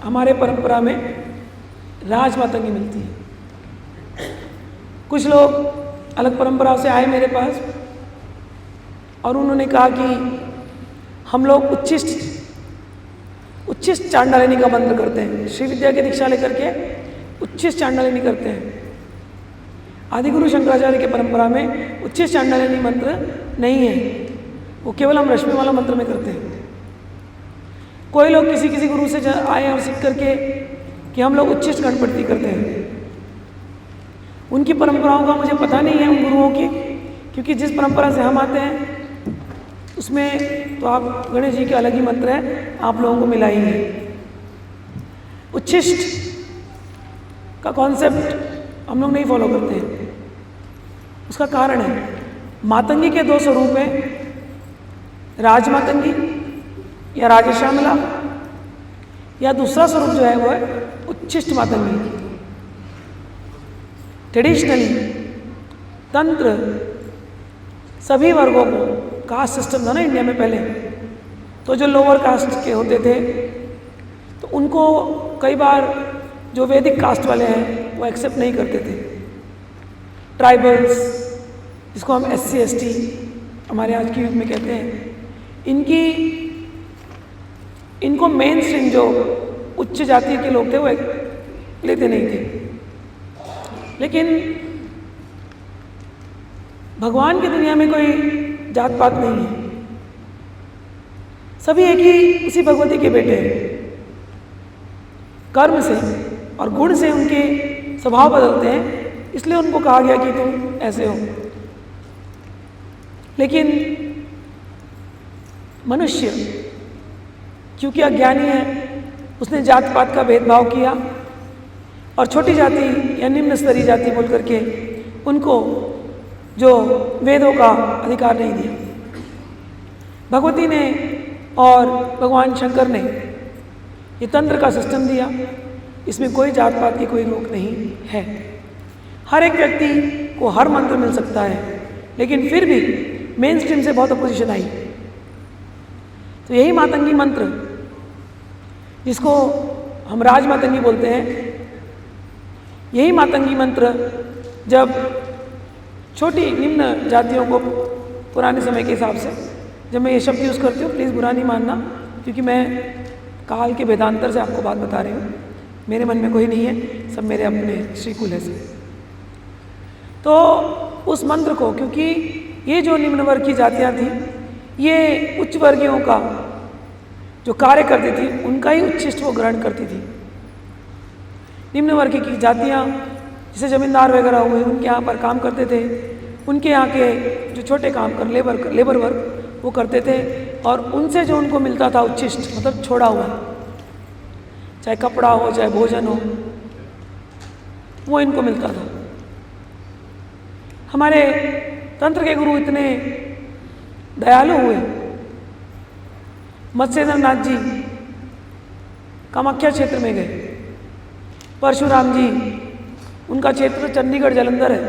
हमारे परंपरा में राज मातंगी मिलती है। कुछ लोग अलग परंपरा से आए मेरे पास और उन्होंने कहा कि हम लोग उच्छिष्ट चांडालिनी का मंत्र करते हैं। श्री विद्या की दीक्षा लेकर के उच्छिष्ट चांडालिनी करते हैं। आदिगुरु शंकराचार्य की परंपरा में उच्छिष्ट चांडालिनी मंत्र नहीं है, वो केवल हम रश्मिमाला मंत्र में करते हैं। कोई लोग किसी गुरु से आए और सीख करके कि हम लोग उच्छिष्ट गणपति करते हैं। उनकी परंपराओं का मुझे पता नहीं है उन गुरुओं की, क्योंकि जिस परंपरा से हम आते हैं उसमें तो आप गणेश जी के अलग ही मंत्र है, आप लोगों को मिला ही है। उच्छिष्ट का कॉन्सेप्ट हम लोग नहीं फॉलो करते हैं। उसका कारण है मातंगी के दो स्वरूप हैं, राजमातंगी या राजश्यामला, या दूसरा स्वरूप जो है वो है उच्छिष्ट मातंगी। ट्रेडिशनली तंत्र सभी वर्गों को, कास्ट सिस्टम था ना इंडिया में पहले, तो जो लोअर कास्ट के होते थे तो उनको कई बार जो वैदिक कास्ट वाले हैं वो एक्सेप्ट नहीं करते थे। ट्राइबल्स, जिसको हम SC ST हमारे आज के युग में कहते हैं, इनको मेन स्ट्रीम जो उच्च जाति के लोग थे वो लेते नहीं थे। लेकिन भगवान की दुनिया में कोई जात पात नहीं है, सभी एक ही उसी भगवती के बेटे हैं। कर्म से और गुण से उनके स्वभाव बदलते हैं, इसलिए उनको कहा गया कि तुम ऐसे हो। लेकिन मनुष्य क्योंकि अज्ञानी है, उसने जात पात का भेदभाव किया और छोटी जाति या निम्न स्तरीय जाति बोल करके उनको जो वेदों का अधिकार नहीं दिया। भगवती ने और भगवान शंकर ने ये तंत्र का सिस्टम दिया, इसमें कोई जात पात की कोई रोक नहीं है। हर एक व्यक्ति को हर मंत्र मिल सकता है, लेकिन फिर भी मेन स्ट्रीम से बहुत अपोजिशन आई। तो यही मातंगी मंत्र, जिसको हम राज मातंगी बोलते हैं, यही मातंगी मंत्र जब छोटी निम्न जातियों को पुराने समय के हिसाब से, जब मैं ये शब्द यूज़ करती हूँ प्लीज़ बुरा नहीं मानना, क्योंकि मैं काल के वेदांतर से आपको बात बता रही हूँ, मेरे मन में कोई नहीं है, सब मेरे अपने श्रीकुल है से। तो उस मंत्र को, क्योंकि ये जो निम्न वर्ग की जातियाँ थी, ये उच्च वर्गीयों का जो कार्य करती थी उनका ही उच्छिष्ट वो ग्रहण करती थी। निम्न वर्ग की जातियाँ जैसे जमींदार वगैरह हुए, उनके यहाँ पर काम करते थे, उनके यहाँ के जो छोटे काम कर लेबर वर्ग वो करते थे, और उनसे जो उनको मिलता था उच्छिष्ट मतलब छोड़ा हुआ, चाहे कपड़ा हो चाहे भोजन हो, वो इनको मिलता था। हमारे तंत्र के गुरु इतने दयालु हुए, मत्स्येंद्र नाथ जी कामाख्या क्षेत्र में गए, परशुराम जी उनका क्षेत्र चंडीगढ़ जालंधर है,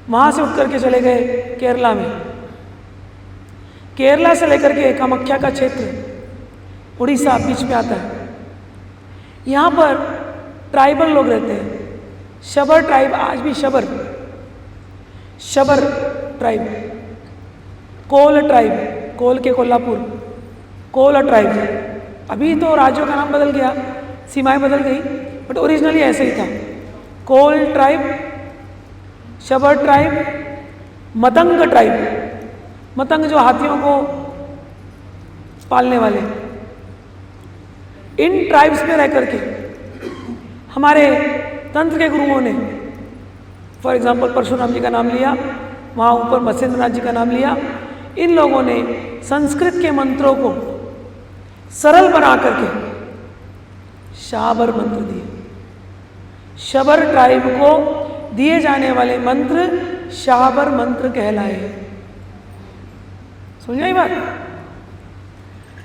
वहाँ से उठ करके चले गए केरला में। केरला से लेकर के कामाख्या का क्षेत्र उड़ीसा बीच में आता है। यहाँ पर ट्राइबल लोग रहते हैं, शबर ट्राइब, आज भी शबर ट्राइब, कोल ट्राइब, कोल के कोल्हापुर, कोल ट्राइब। अभी तो राज्यों का नाम बदल गया, सीमाएं बदल गई, बट ओरिजिनली ऐसे ही था। Kol tribe, Shabar tribe, Matang tribe, Matang जो हाथियों को पालने वाले, इन ट्राइब्स में रह करके हमारे तंत्र के गुरुओं ने, फॉर एग्जाम्पल परशुराम जी का नाम लिया, वहाँ ऊपर मत्स्येंद्र नाथ जी का नाम लिया, इन लोगों ने संस्कृत के मंत्रों को सरल बना करके शाबर मंत्र दिए। शबर ट्राइब को दिए जाने वाले मंत्र शाबर मंत्र कहलाए। समझ आई बात?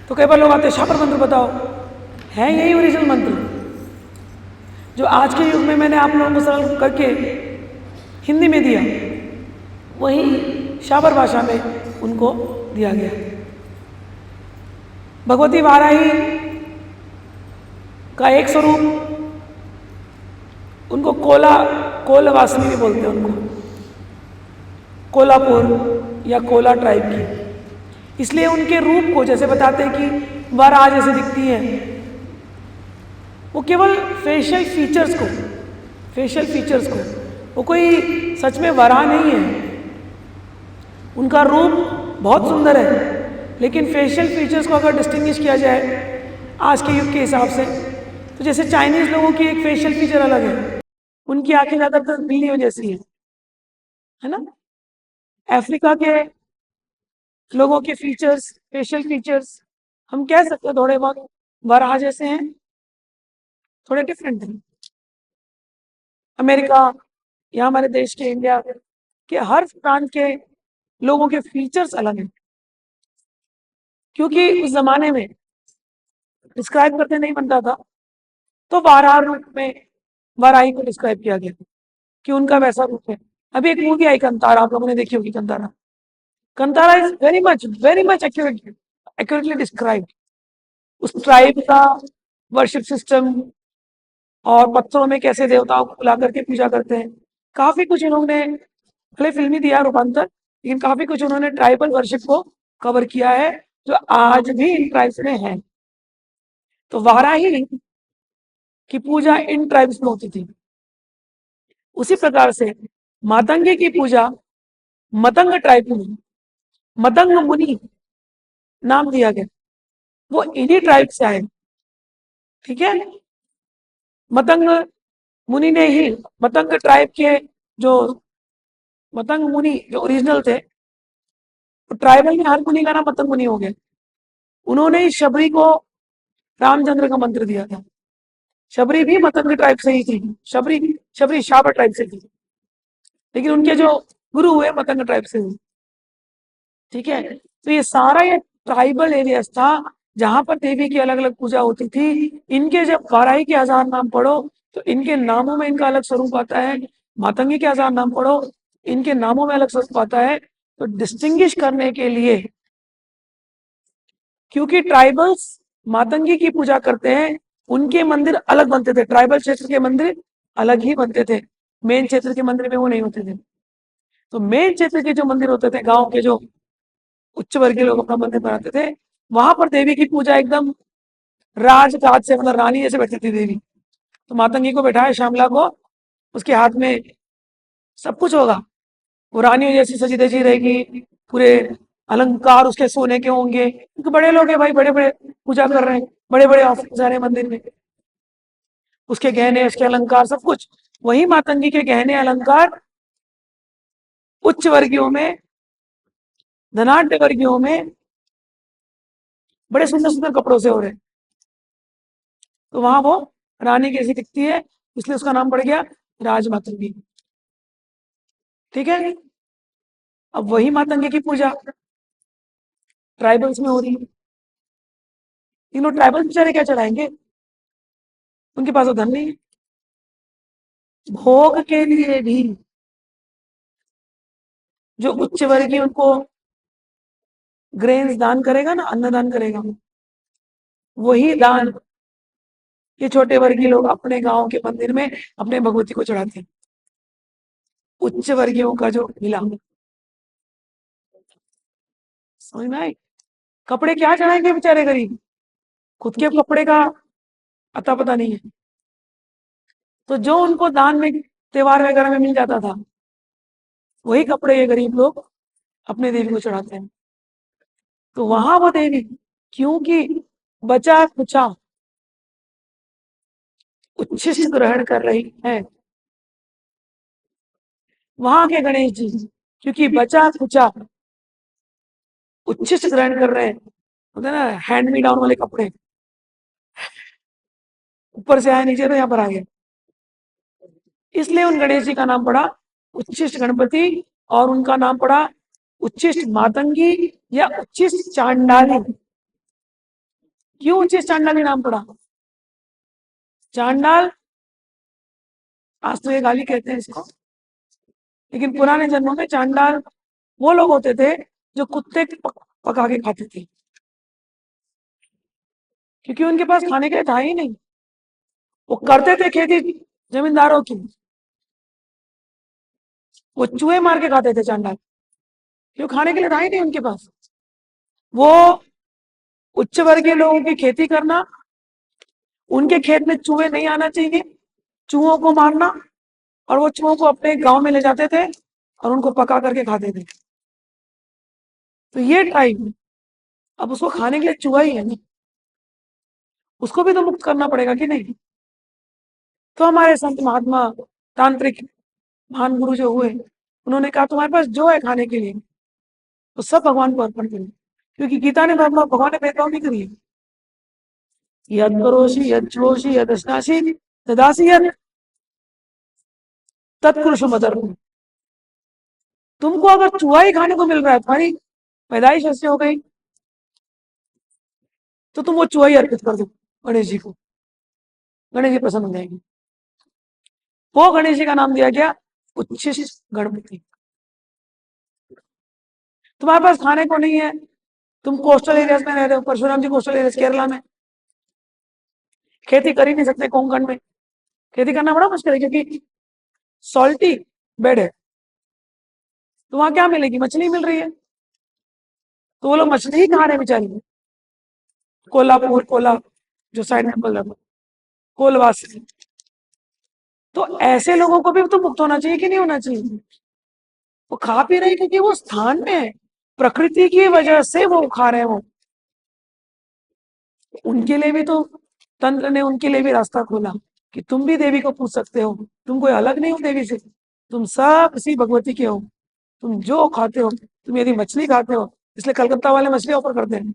तो कई बार लोग आते हैं शाबर मंत्र बताओ, है यही ओरिजिनल मंत्र जो आज के युग में मैंने आप लोगों को सरल करके हिंदी में दिया, वही शाबर भाषा में उनको दिया गया। भगवती वाराही का एक स्वरूप, उनको कोलवासनी भी बोलते हैं, उनको कोल्हापुर या कोला ट्राइब की। इसलिए उनके रूप को जैसे बताते हैं कि वराह जैसे दिखती हैं, वो केवल फेशियल फीचर्स को, वो कोई सच में वराह नहीं है। उनका रूप बहुत सुंदर है, लेकिन फेशियल फीचर्स को अगर डिस्टिंग्विश किया जाए आज के युग के हिसाब से, तो जैसे चाइनीज लोगों की एक फेशियल फीचर अलग है, उनकी आंखें ज़्यादातर बिल्लियों जैसी है ना। अफ्रीका के लोगों के फेशियल फीचर्स हम कह सकते हैं थोड़े बहुत वराह जैसे हैं, थोड़े डिफरेंट हैं। अमेरिका या हमारे देश के इंडिया के हर प्रांत के लोगों के फीचर्स अलग हैं, क्योंकि उस जमाने में डिस्क्राइब करते नहीं बनता था, तो वराह रूप में वराही को डिस्क्राइब किया गया कि उनका वैसा रूप है। अभी एक मूवी आई कंतारा, आप लोगों ने देखी होगी Kantara. Kantara is very much accurately describe उस ट्राइब का वर्शिप सिस्टम, और पत्थरों में कैसे देवताओं को बुला करके पूजा करते हैं। काफी कुछ इन्होंने, भले फिल्मी दिया रूपांतर, लेकिन काफी कुछ उन्होंने ट्राइबल वर्शिप को कवर किया है, जो आज भी इन ट्राइब्स में है। तो वाराही की पूजा इन ट्राइब्स में होती थी। उसी प्रकार से मातंगी की पूजा मतंग ट्राइब में, मतंग मुनि नाम दिया गया, वो इन्हीं ट्राइब से आए। ठीक है, मतंग मुनि ने ही, मतंग ट्राइब के जो मतंग मुनि जो ओरिजिनल थे, तो ट्राइबल में हर मुनि का नाम मतंग मुनि हो गया। उन्होंने ही शबरी को रामचंद्र का मंत्र दिया था। शबरी भी मतंग ट्राइब से ही थी, शबरी शाबर ट्राइब से थी, लेकिन उनके जो गुरु हुए मतंग ट्राइब से हुए। ठीक है, तो ये सारा ये ट्राइबल एरियाज था जहां पर देवी की अलग अलग पूजा होती थी। इनके जब वाराही के 1000 नाम पढ़ो तो इनके नामों में इनका अलग स्वरूप आता है। मातंगी के 1000 नाम पढ़ो, इनके नामों में अलग स्वरूप आता है। तो डिस्टिंग्विश करने के लिए, क्योंकि ट्राइबल्स मातंगी की पूजा करते हैं, उनके मंदिर अलग बनते थे, ट्राइबल क्षेत्र के मंदिर अलग ही बनते थे, मेन क्षेत्र के मंदिर में वो नहीं होते थे। तो मेन क्षेत्र के जो मंदिर होते थे, गांव के जो उच्च वर्गीय लोग अपना मंदिर बनाते थे, वहां पर देवी की पूजा एकदम राजकाज से, मतलब रानी जैसे बैठती थी देवी। तो मातंगी को बैठाया, श्यामला को, उसके हाथ में सब कुछ होगा, वो रानी जैसी सजी धजी रहेगी, पूरे अलंकार उसके सोने के होंगे, क्योंकि बड़े लोग हैं भाई, बड़े बड़े पूजा कर रहे हैं, बड़े बड़े ऑफिस जा रहे हैं मंदिर में, उसके गहने, उसके अलंकार सब कुछ। वही मातंगी के गहने अलंकार उच्च वर्गीयों में, धनाढ़ वर्गीयों में बड़े सुंदर सुंदर कपड़ों से हो रहे हैं। तो वहां वो रानी कैसी दिखती है, इसलिए उसका नाम पड़ गया राजमातंगी। ठीक है, अब वही मातंगी की पूजा ट्राइबल्स में हो रही है। इन लोग ट्राइबल्स बेचारे क्या चढ़ाएंगे, उनके पास तो धन नहीं है। भोग के लिए भी जो उच्च वर्गीय उनको ग्रेन्स दान करेगा ना, अन्न दान करेगा, वही दान ये छोटे वर्गीय लोग अपने गांव के मंदिर में अपने भगवती को चढ़ाते हैं। उच्च वर्गीयों का जो मिला, समझ में आई। कपड़े क्या चढ़ाएंगे बेचारे गरीब, खुद के कपड़े का अता पता नहीं है। तो जो उनको दान में त्योहार वगैरह में मिल जाता था, वही कपड़े ये गरीब लोग अपने देवी को चढ़ाते हैं। तो वहां वो देवी, क्योंकि बचा कुचा उच्छिष्ट ग्रहण कर रही है, वहां के गणेश जी क्योंकि बचा कुचा उच्छिष्ट ग्रहण कर रहे हैं, होते हैं ना हैंड मी डाउन वाले कपड़े, ऊपर से आए नीचे तो यहाँ पर आ गए, इसलिए उन गणेश जी का नाम पड़ा उच्छिष्ट गणपति, और उनका नाम पड़ा उच्छिष्ट मातंगी या उच्छिष्ट चांडाली। क्यों उच्छिष्ट चांडाली नाम पड़ा? चांडाल आज तो ये गाली कहते हैं इसको, लेकिन पुराने जन्मों में चांडाल वो लोग होते थे जो कुत्ते पका के खाते थे, क्योंकि उनके पास खाने के लिए था ही नहीं। वो करते थे खेती जमींदारों की, वो चूहे मार के खाते थे चांडाल, क्यों? खाने के लिए था ही नहीं उनके पास। वो उच्च वर्गीय लोगों की खेती करना, उनके खेत में चूहे नहीं आना चाहिए, चूहों को मारना, और वो चूहों को अपने गांव में ले जाते थे और उनको पका करके खाते थे। तो ये टाइम, अब उसको खाने के लिए चूहा ही है ना, उसको भी तो मुक्त करना पड़ेगा कि नहीं? तो हमारे संत महात्मा तांत्रिक महान गुरु जो हुए, उन्होंने कहा तुम्हारे पास जो है खाने के लिए तो सब भगवान को अर्पण करो, क्योंकि गीता ने भगवान ने भेदभाव नहीं करी है। यद करोषि यद जुहोषि यद अश्नासि तदासि यद तत्पुरुष मदर्पण। तुमको अगर चूहा ही खाने को मिल रहा है, तुम्हारी पैदाइश ऐसे हो गई, तो तुम वो चूहा ही अर्पित कर दो गणेश जी को, गणेश जी प्रसन्न हो जाएंगे। वो गणेश जी का नाम दिया गया उच्छिष्ट गणपति। तुम्हारे पास खाने को नहीं है, तुम कोस्टल एरियाज में रह रहे हो, परशुराम जी कोस्टल एरियाज केरला में, खेती कर ही नहीं सकते, कोंकण में खेती करना बड़ा मुश्किल है क्योंकि सॉल्टी बेड है। तो वहां क्या मिलेगी? मछली मिल रही है, तो वो लोग मछली ही खा रहे हैं बेचारी। कोल्हापुर, कोला जो साइड में बोल रहा, कोलवासी, तो ऐसे लोगों को भी तो मुक्त होना चाहिए कि नहीं होना चाहिए? वो खा पी रहे हैं क्योंकि वो स्थान में है, प्रकृति की वजह से वो खा रहे हैं। वो उनके लिए भी तो तंत्र ने उनके लिए भी रास्ता खोला कि तुम भी देवी को पूछ सकते हो, तुम कोई अलग नहीं हो देवी से, तुम सब इसी भगवती के हो। तुम जो खाते हो, तुम यदि मछली खाते हो, इसलिए कलकत्ता वाले मछली ऑफर करते हैं,